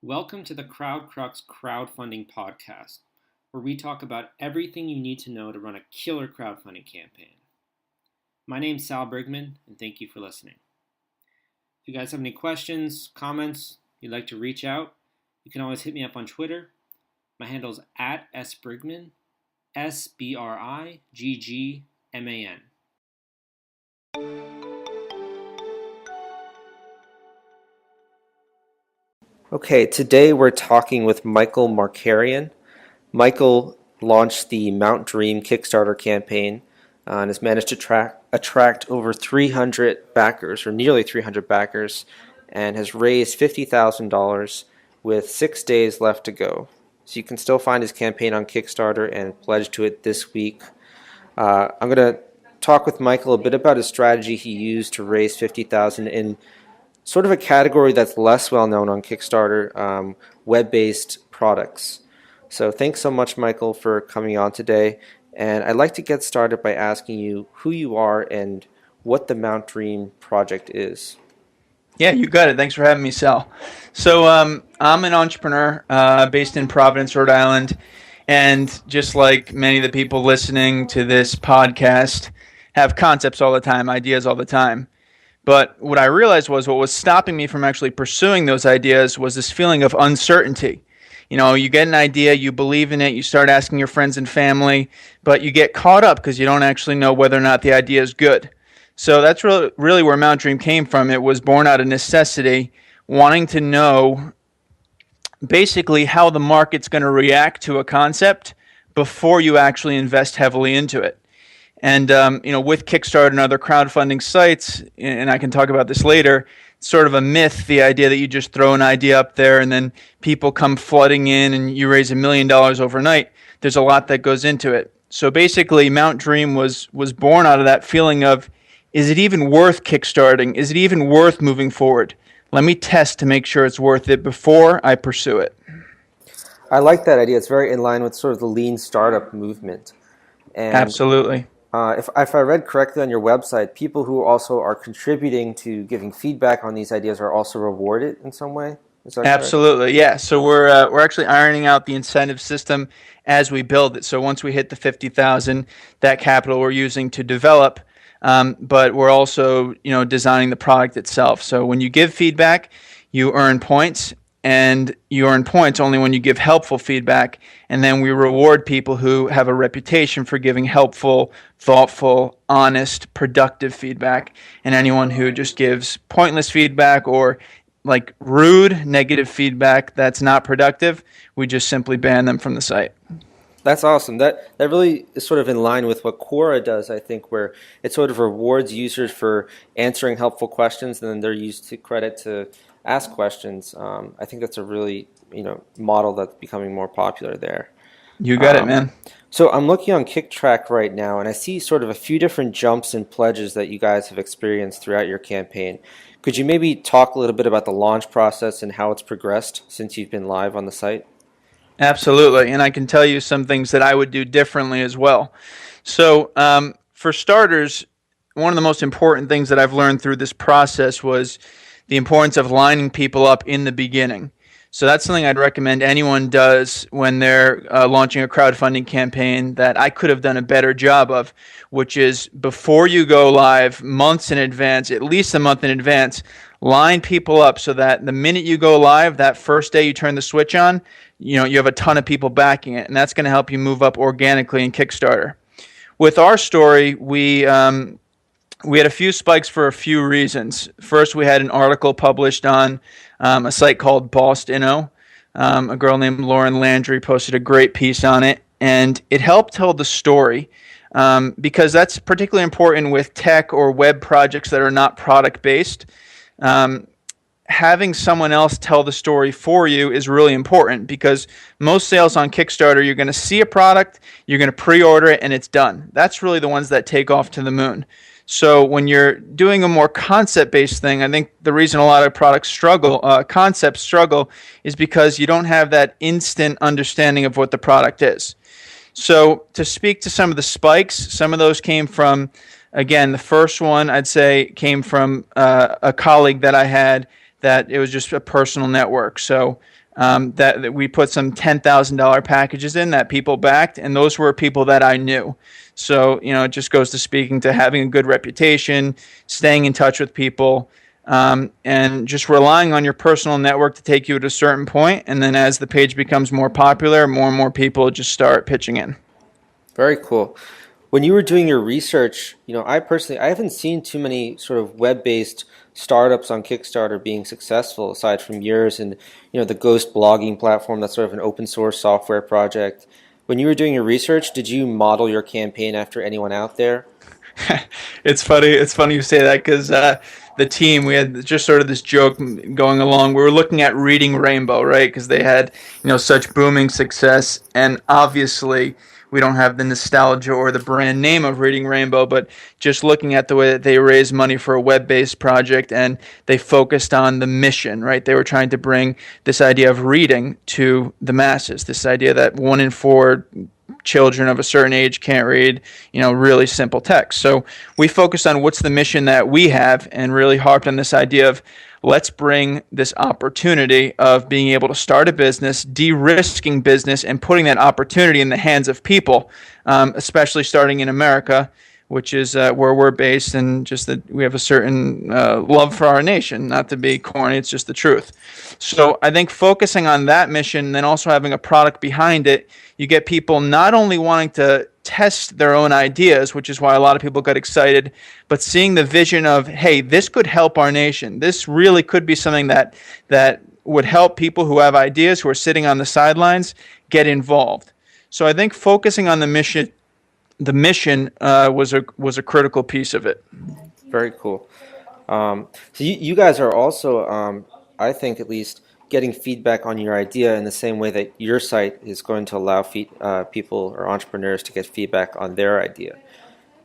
Welcome to the CrowdCrux crowdfunding podcast, where we talk about everything you need to know to run a killer crowdfunding campaign. My name's Sal Brigman, and thank you for listening. If you guys have any questions, comments, you'd like to reach out, you can always hit me up on Twitter. My handle's at sbrigman, SBRIGGMAN. Okay, today we're talking with Michael Markarian. Michael launched the Mount Dream Kickstarter campaign and has managed to attract over 300 backers, or nearly 300 backers, and has raised $50,000 with 6 days left to go. So you can still find his campaign on Kickstarter and pledge to it this week. I'm going to talk with Michael a bit about his strategy he used to raise $50,000 in sort of a category that's less well known on Kickstarter, web-based products. So thanks so much, Michael, for coming on today. And I'd like to get started by asking you who you are and what the Mount Dream project is. Yeah, you got it. Thanks for having me, Sal. So I'm an entrepreneur based in Providence, Rhode Island. And just like many of the people listening to this podcast have concepts all the time, ideas all the time. But what I realized was what was stopping me from actually pursuing those ideas was this feeling of uncertainty. You know, you get an idea, you believe in it, you start asking your friends and family, but you get caught up because you don't actually know whether or not the idea is good. So that's really where Mount Dream came from. It was born out of necessity, wanting to know basically how the market's going to react to a concept before you actually invest heavily into it. And, with Kickstarter and other crowdfunding sites, and I can talk about this later, it's sort of a myth, the idea that you just throw an idea up there and then people come flooding in and you raise $1 million overnight. There's a lot that goes into it. So basically, Mount Dream was born out of that feeling of, is it even worth kickstarting? Is it even worth moving forward? Let me test to make sure it's worth it before I pursue it. I like that idea. It's very in line with sort of the lean startup movement. And absolutely. If I read correctly on your website, people who also are contributing to giving feedback on these ideas are also rewarded in some way? Is that absolutely, correct? Yeah. So we're actually ironing out the incentive system as we build it. So once we hit the 50,000, that capital we're using to develop, but we're also designing the product itself. So when you give feedback, you earn points. And you earn points only when you give helpful feedback, and then we reward people who have a reputation for giving helpful, thoughtful, honest, productive feedback, and anyone who just gives pointless feedback or like rude, negative feedback that's not productive, we just simply ban them from the site. That's awesome. That really is sort of in line with what Quora does, I think, where it sort of rewards users for answering helpful questions, and then they're used to credit to ask questions. I think that's a really model that's becoming more popular there. You got it, man. So I'm looking on KickTrack right now, and I see sort of a few different jumps and pledges that you guys have experienced throughout your campaign. Could you maybe talk a little bit about the launch process and how it's progressed since you've been live on the site? Absolutely, and I can tell you some things that I would do differently as well. So for starters, one of the most important things that I've learned through this process was the importance of lining people up in the beginning. So that's something I'd recommend anyone does when they're launching a crowdfunding campaign that I could have done a better job of, which is before you go live, months in advance, at least a month in advance, line people up so that the minute you go live, that first day you turn the switch on, you have a ton of people backing it, and that's going to help you move up organically in Kickstarter. With our story, we had a few spikes for a few reasons. First, we had an article published on a site called Boston. A girl named Lauren Landry posted a great piece on it, and it helped tell the story because that's particularly important with tech or web projects that are not product-based. Having someone else tell the story for you is really important because most sales on Kickstarter, you're going to see a product, you're going to pre-order it, and it's done. That's really the ones that take off to the moon. So when you're doing a more concept-based thing, I think the reason a lot of concepts struggle, is because you don't have that instant understanding of what the product is. So to speak to some of the spikes, some of those came from, again, the first one I'd say came from a colleague that I had that it was just a personal network. So that we put some $10,000 packages in that people backed, and those were people that I knew. So, it just goes to speaking to having a good reputation, staying in touch with people, and just relying on your personal network to take you to a certain point. And then as the page becomes more popular, more and more people just start pitching in. Very cool. When you were doing your research, I haven't seen too many sort of web-based startups on Kickstarter being successful, aside from yours and, the Ghost blogging platform. That's sort of an open source software project. When you were doing your research, did you model your campaign after anyone out there? It's funny. It's funny you say that because the team, we had just sort of this joke going along. We were looking at Reading Rainbow, right? Because they had, such booming success, and obviously we don't have the nostalgia or the brand name of Reading Rainbow, but just looking at the way that they raised money for a web-based project, and they focused on the mission, right? They were trying to bring this idea of reading to the masses, this idea that 1 in 4 children of a certain age can't read, really simple text. So we focused on what's the mission that we have, and really harped on this idea of let's bring this opportunity of being able to start a business, de-risking business, and putting that opportunity in the hands of people, especially starting in America, which is where we're based, and just that we have a certain love for our nation. Not to be corny, it's just the truth. So I think focusing on that mission, and then also having a product behind it, you get people not only wanting to test their own ideas, which is why a lot of people got excited, but seeing the vision of, hey, this could help our nation. This really could be something that would help people who have ideas, who are sitting on the sidelines, get involved. So I think focusing on the mission was a critical piece of it. Very cool. So you guys are also, I think at least, getting feedback on your idea in the same way that your site is going to allow people or entrepreneurs to get feedback on their idea.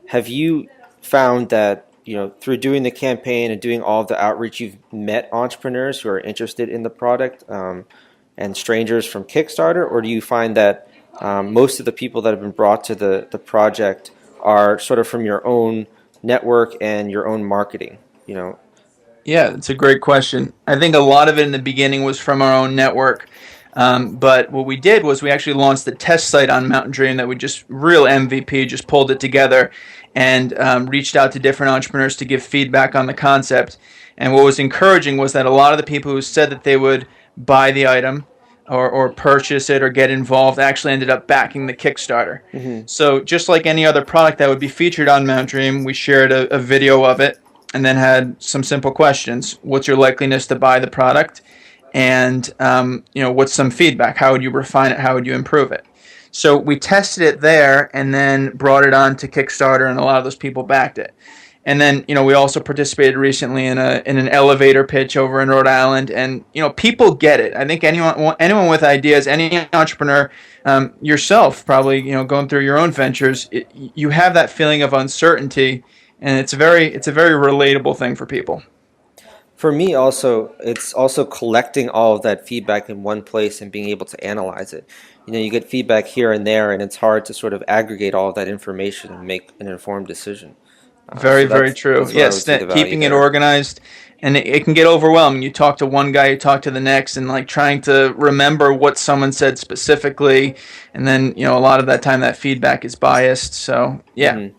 Have you found that, through doing the campaign and doing all of the outreach, you've met entrepreneurs who are interested in the product and strangers from Kickstarter, or do you find that most of the people that have been brought to the project are sort of from your own network and your own marketing, Yeah, it's a great question. I think a lot of it in the beginning was from our own network. But what we did was we actually launched the test site on Mountain Dream that we just, real MVP, just pulled it together and reached out to different entrepreneurs to give feedback on the concept. And what was encouraging was that a lot of the people who said that they would buy the item or purchase it or get involved actually ended up backing the Kickstarter. Mm-hmm. So just like any other product that would be featured on Mountain Dream, we shared a video of it, and then had some simple questions. What's your likeliness to buy the product? And, what's some feedback? How would you refine it? How would you improve it? So we tested it there and then brought it on to Kickstarter, and a lot of those people backed it. And then, we also participated recently in an elevator pitch over in Rhode Island, and, people get it. I think anyone with ideas, any entrepreneur, yourself probably, going through your own ventures, you have that feeling of uncertainty. And it's a very relatable thing for people. For me also, it's also collecting all of that feedback in one place and being able to analyze it. You get feedback here and there, and it's hard to sort of aggregate all of that information and make an informed decision. Very true. Yes, keeping it organized, and it can get overwhelming. You talk to one guy, you talk to the next, and like trying to remember what someone said specifically, and then a lot of that time that feedback is biased. So yeah. Mm-hmm.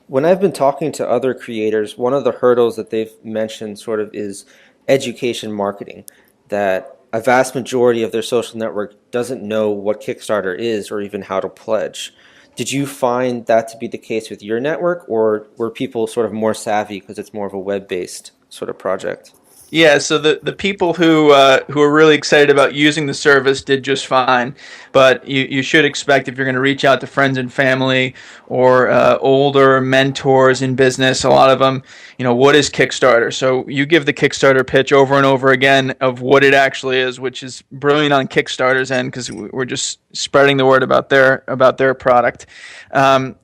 When I've been talking to other creators, one of the hurdles that they've mentioned sort of is education marketing, that a vast majority of their social network doesn't know what Kickstarter is or even how to pledge. Did you find that to be the case with your network, or were people sort of more savvy because it's more of a web-based sort of project? Yeah, so the people who are really excited about using the service did just fine, but you should expect, if you're going to reach out to friends and family or older mentors in business, a lot of them, what is Kickstarter? So you give the Kickstarter pitch over and over again of what it actually is, which is brilliant on Kickstarter's end because we're just spreading the word about their product.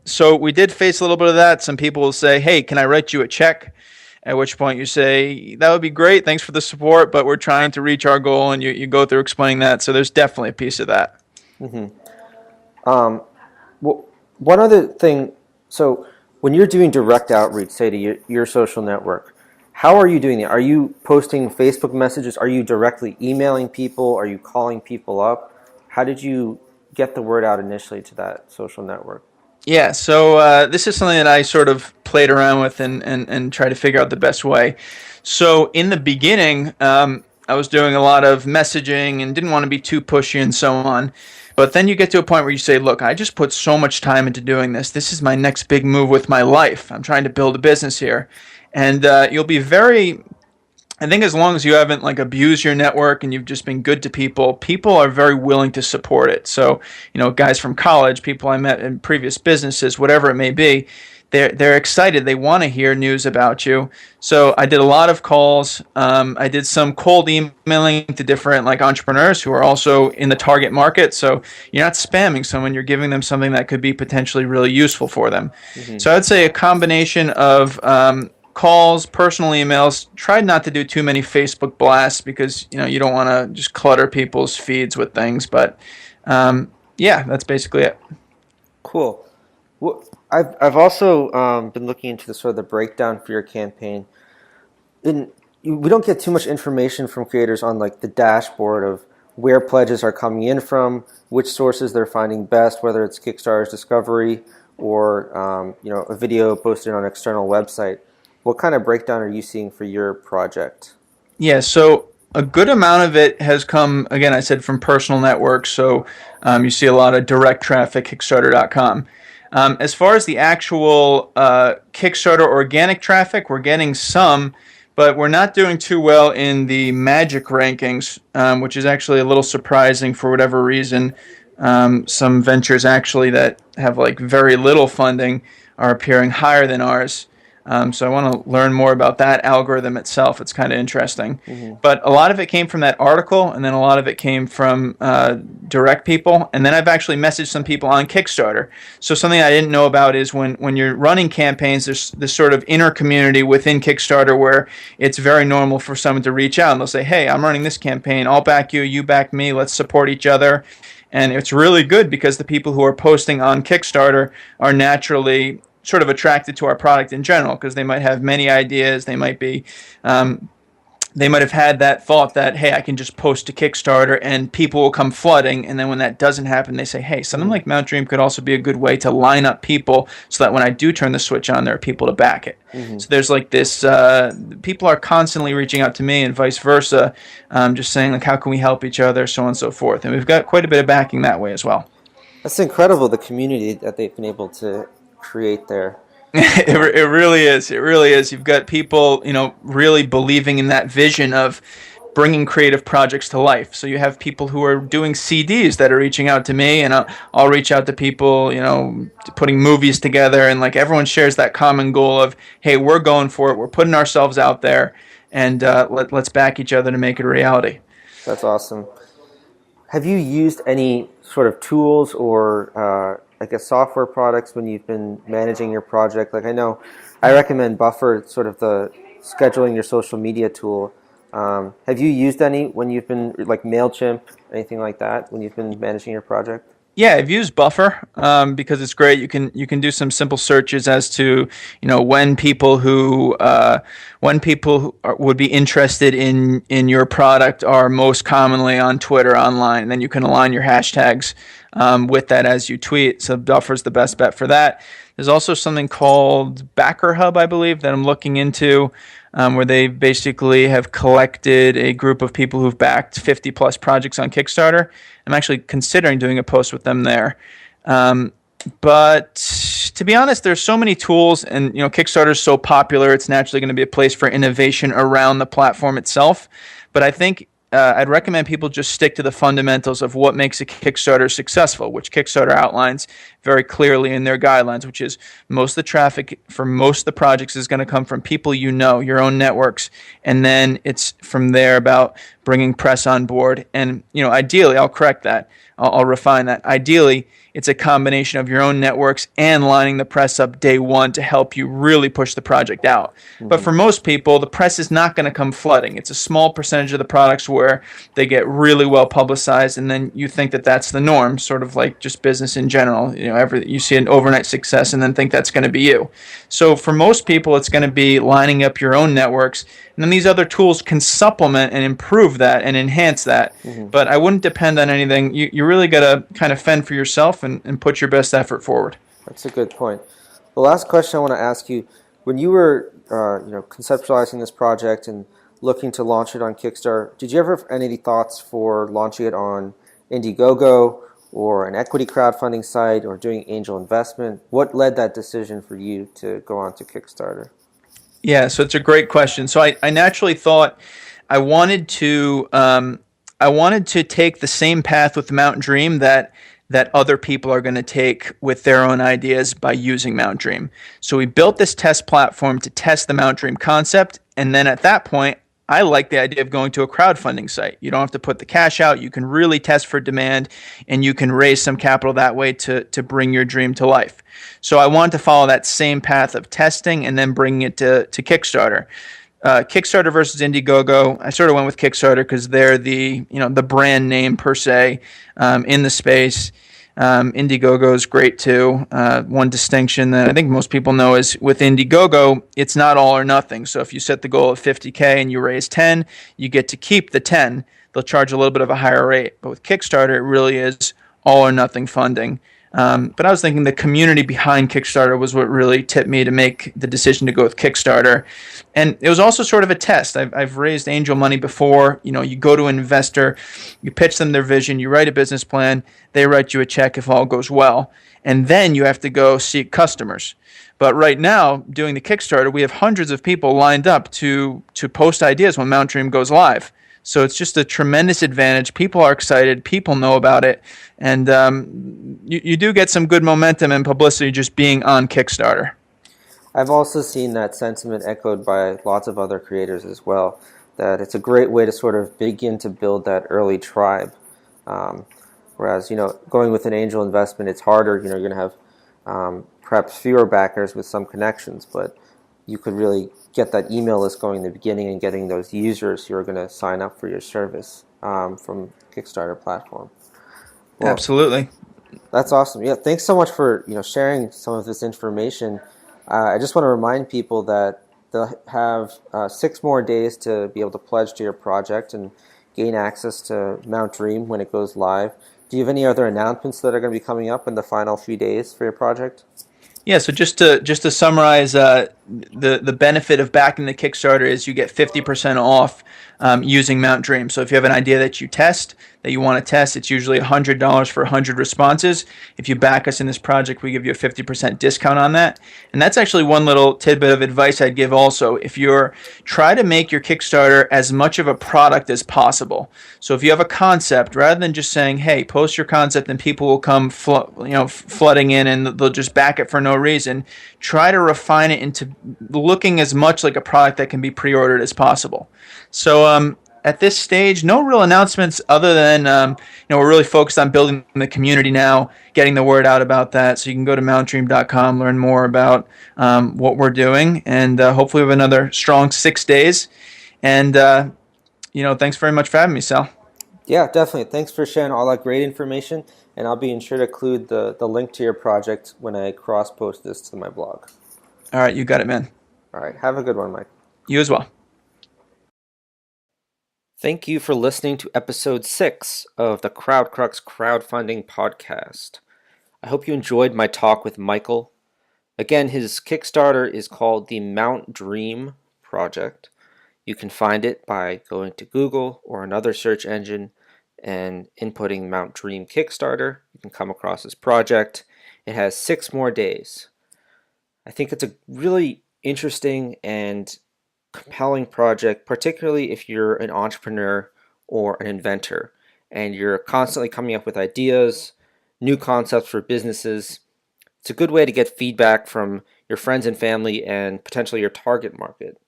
So we did face a little bit of that. Some people will say, "Hey, can I write you a check?" At which point you say, that would be great, thanks for the support, but we're trying to reach our goal, and you go through explaining that. So there's definitely a piece of that. Mm-hmm. One other thing, so when you're doing direct outreach, say to your social network, How are you doing it? Are you posting Facebook messages? Are you directly emailing people? Are you calling people up? How did you get the word out initially to that social network? Yeah, so this is something that I sort of played around with and tried to figure out the best way. So in the beginning, I was doing a lot of messaging and didn't want to be too pushy and so on. But then you get to a point where you say, look, I just put so much time into doing this. This is my next big move with my life. I'm trying to build a business here. And you'll be very I think as long as you haven't like abused your network and you've just been good to people, people are very willing to support it. So, guys from college, people I met in previous businesses, whatever it may be, they're excited. They want to hear news about you. So I did a lot of calls. I did some cold emailing to different like entrepreneurs who are also in the target market. So you're not spamming someone. You're giving them something that could be potentially really useful for them. Mm-hmm. So I'd say a combination of calls, personal emails. Tried not to do too many Facebook blasts because you don't want to just clutter people's feeds with things. But yeah, that's basically it. Cool. Well, I've also been looking into the sort of the breakdown for your campaign. We don't get too much information from creators on like the dashboard of where pledges are coming in from, which sources they're finding best, whether it's Kickstarter's discovery or a video posted on an external website. What kind of breakdown are you seeing for your project? Yeah, so a good amount of it has come, again, I said from personal networks. So you see a lot of direct traffic, Kickstarter.com. As far as the actual Kickstarter organic traffic, we're getting some, but we're not doing too well in the Magic rankings, which is actually a little surprising for whatever reason. Some ventures actually that have like very little funding are appearing higher than ours. So I want to learn more about that algorithm itself. It's kind of interesting. Mm-hmm. But a lot of it came from that article, and then a lot of it came from direct people. And then I've actually messaged some people on Kickstarter. So something I didn't know about is when you're running campaigns, there's this sort of inner community within Kickstarter where it's very normal for someone to reach out and they'll say, hey, I'm running this campaign. I'll back you. You back me. Let's support each other. And it's really good because the people who are posting on Kickstarter are naturally sort of attracted to our product in general because they might have many ideas. They might be, they might have had that thought that, hey, I can just post to Kickstarter and people will come flooding. And then when that doesn't happen, they say, hey, something like Mount Dream could also be a good way to line up people so that when I do turn the switch on, there are people to back it. Mm-hmm. So there's like this, people are constantly reaching out to me and vice versa, just saying like, how can we help each other, so on and so forth. And we've got quite a bit of backing that way as well. That's incredible, the community that they've been able to create there. It really is. It really is. You've got people, really believing in that vision of bringing creative projects to life. So you have people who are doing CDs that are reaching out to me, and I'll reach out to people, putting movies together, and like everyone shares that common goal of, hey, we're going for it. We're putting ourselves out there, and let's back each other to make it a reality. That's awesome. Have you used any sort of tools or I guess software products when you've been managing your project? Like I recommend Buffer, sort of the scheduling your social media tool. Have you used any when you've been like MailChimp, anything like that when you've been managing your project? Yeah, I've used Buffer because it's great. You can do some simple searches as to when people who would be interested in your product are most commonly on Twitter online, and then you can align your hashtags with that as you tweet. So Buffer's the best bet for that. There's also something called BackerHub, I believe, that I'm looking into, where they basically have collected a group of people who've backed 50 plus projects on Kickstarter. I'm actually considering doing a post with them there. But to be honest, there's so many tools, and Kickstarter is so popular, it's naturally going to be a place for innovation around the platform itself. But I think I'd recommend people just stick to the fundamentals of what makes a Kickstarter successful, which Kickstarter outlines very clearly in their guidelines, which is most of the traffic for most of the projects is going to come from people your own networks, and then it's from there about bringing press on board. And ideally, I'll correct that. I'll refine that. Ideally, it's a combination of your own networks and lining the press up day one to help you really push the project out. Mm-hmm. But for most people, the press is not going to come flooding. It's a small percentage of the products where where they get really well publicized, and then you think that that's the norm, sort of like just business in general. You see an overnight success and then think that's going to be you. So for most people, it's going to be lining up your own networks, and then these other tools can supplement and improve that and enhance that. Mhm. But I wouldn't depend on anything. You really got to kind of fend for yourself and put your best effort forward. That's a good point. The last question I want to ask you, when you were conceptualizing this project and looking to launch it on Kickstarter, did you ever have any thoughts for launching it on Indiegogo or an equity crowdfunding site or doing angel investment? What led that decision for you to go on to Kickstarter? Yeah, so it's a great question. So I naturally thought I wanted to take the same path with the Mountain Dream that other people are going to take with their own ideas by using Mountain Dream. So we built this test platform to test the Mountain Dream concept, and then at that point, I like the idea of going to a crowdfunding site. You don't have to put the cash out. You can really test for demand, and you can raise some capital that way to bring your dream to life. So I wanted to follow that same path of testing and then bringing it to Kickstarter. Kickstarter versus Indiegogo, I sort of went with Kickstarter because they're the brand name per se in the space. Indiegogo is great too. One distinction that I think most people know is with Indiegogo, it's not all or nothing. So if you set the goal of 50K and you raise 10, you get to keep the 10. They'll charge a little bit of a higher rate. But with Kickstarter, it really is all or nothing funding. But I was thinking the community behind Kickstarter was what really tipped me to make the decision to go with Kickstarter. And it was also sort of a test. I've raised angel money before. You go to an investor, you pitch them their vision, you write a business plan, they write you a check if all goes well. And then you have to go seek customers. But right now, doing the Kickstarter, we have hundreds of people lined up to post ideas when Mountain Dream goes live. So it's just a tremendous advantage. People are excited. People know about it. And you do get some good momentum and publicity just being on Kickstarter. I've also seen that sentiment echoed by lots of other creators as well, that it's a great way to sort of begin to build that early tribe. Whereas, going with an angel investment, it's harder. You're going to have perhaps fewer backers with some connections, but you could really get that email list going in the beginning and getting those users who are going to sign up for your service from Kickstarter platform. Well, Absolutely. that's awesome. Yeah, thanks so much for sharing some of this information. I just want to remind people that they'll have 6 more days to be able to pledge to your project and gain access to Mount Dream when it goes live. Do you have any other announcements that are going to be coming up in the final few days for your project? Yeah, so just to summarize, the benefit of backing the Kickstarter is you get 50% off using Mount Dream. So if you have an idea that you want to test, it's usually $100 for 100 responses. If you back us in this project, we give you a 50% discount on that. And that's actually one little tidbit of advice I'd give also. If try to make your Kickstarter as much of a product as possible. So if you have a concept, rather than just saying, hey, post your concept and people will come flooding in and they'll just back it for no reason, try to refine it into looking as much like a product that can be pre-ordered as possible. So at this stage, no real announcements other than we're really focused on building the community now, getting the word out about that. So you can go to mountdream.com, learn more about what we're doing, and hopefully we have another strong 6 days. And thanks very much for having me, Sal. Yeah, definitely. Thanks for sharing all that great information, and I'll be sure to include the link to your project when I cross-post this to my blog. All right, you got it, man. All right, have a good one, Mike. You as well. Thank you for listening to episode 6 of the CrowdCrux Crowdfunding Podcast. I hope you enjoyed my talk with Michael. Again, his Kickstarter is called the Mount Dream Project. You can find it by going to Google or another search engine and inputting Mount Dream Kickstarter. You can come across this project. It has 6 more days. I think it's a really interesting and compelling project, particularly if you're an entrepreneur or an inventor and you're constantly coming up with ideas, new concepts for businesses. It's a good way to get feedback from your friends and family and potentially your target market.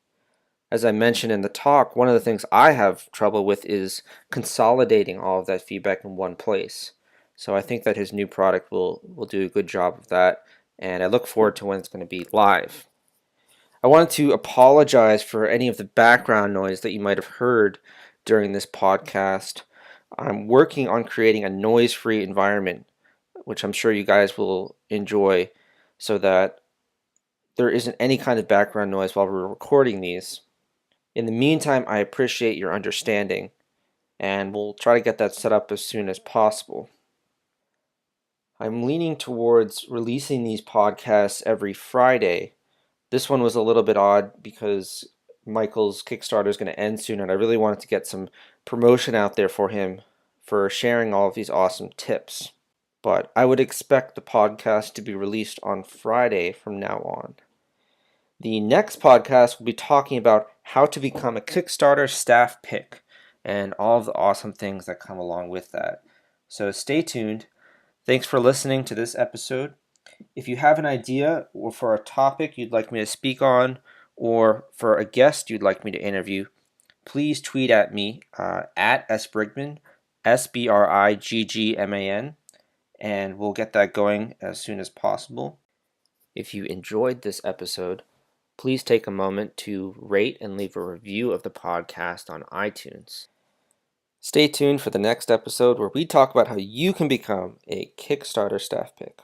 As I mentioned in the talk, one of the things I have trouble with is consolidating all of that feedback in one place. So I think that his new product will do a good job of that, and I look forward to when it's going to be live. I wanted to apologize for any of the background noise that you might have heard during this podcast. I'm working on creating a noise-free environment, which I'm sure you guys will enjoy, so that there isn't any kind of background noise while we're recording these. In the meantime, I appreciate your understanding, and we'll try to get that set up as soon as possible. I'm leaning towards releasing these podcasts every Friday. This one was a little bit odd because Michael's Kickstarter is going to end soon, and I really wanted to get some promotion out there for him for sharing all of these awesome tips. But I would expect the podcast to be released on Friday from now on. The next podcast will be talking about how to become a Kickstarter staff pick and all of the awesome things that come along with that. So stay tuned. Thanks for listening to this episode. If you have an idea or for a topic you'd like me to speak on, or for a guest you'd like me to interview, please tweet at me at sbrigman, SBRIGGMAN, and we'll get that going as soon as possible. If you enjoyed this episode, please take a moment to rate and leave a review of the podcast on iTunes. Stay tuned for the next episode where we talk about how you can become a Kickstarter staff pick.